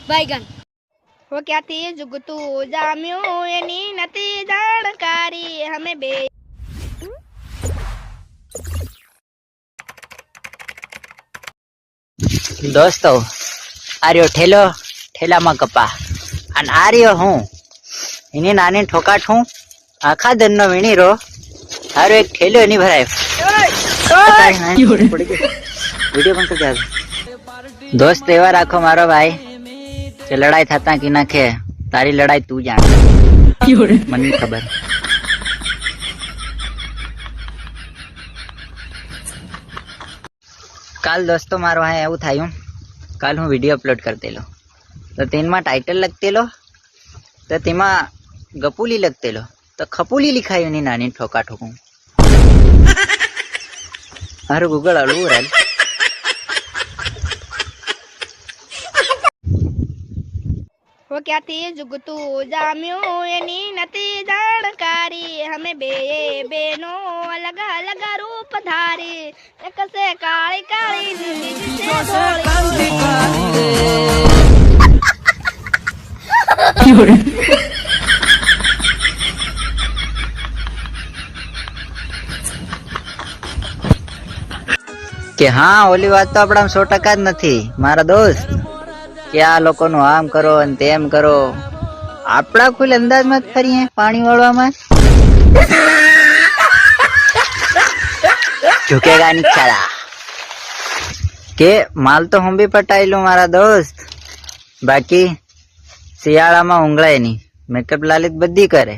बैगन वो क्या थी जुगतू जाम्यो एनी नती जानकारी हमें बे दोस्तों आ रह्यो ठेलो ठेला में कपा अने आ रह्यो हूँ एनी नानी ठोकाट हूँ आखा दिन नो वीणी रो हारो एक ठेलो एनी भराय वीडियो बंद कर दे दोस्त एवा राखो मारो भाई जे लड़ाई थता की नाखे तारी लड़ाई तू जान मन नहीं खबर काल दोस्तों मारो हाँ एवं थायु काल हूँ वीडियो अपलोड करतेलो तो तेनमा टाइटल लगतेलो तो तेमा गपुली लगतेलो तो खपुली लिखायु नहीं नानी ठोका ठोकू अरे गूगल अलू रहा वो क्या थी जुगतू जाम्यो एनी नती जानकारी हमें बे बेनो अलग अलग रूप धारी एक से काली काली दूसरी से धोली के हाँ ओली बात तो अपना 100% ज नथी मारा दोस्त के आ लोकोनु आम करो अने तेम करो आपड़ा कोई अंदाज मत करिए पानी वाळवा में झुकेगा नहीं साला के माल तो हम भी पटाई लूं मारा दोस्त बाकी शियाळा में उंगळाय नहीं मेकअप लालित बद्दी करे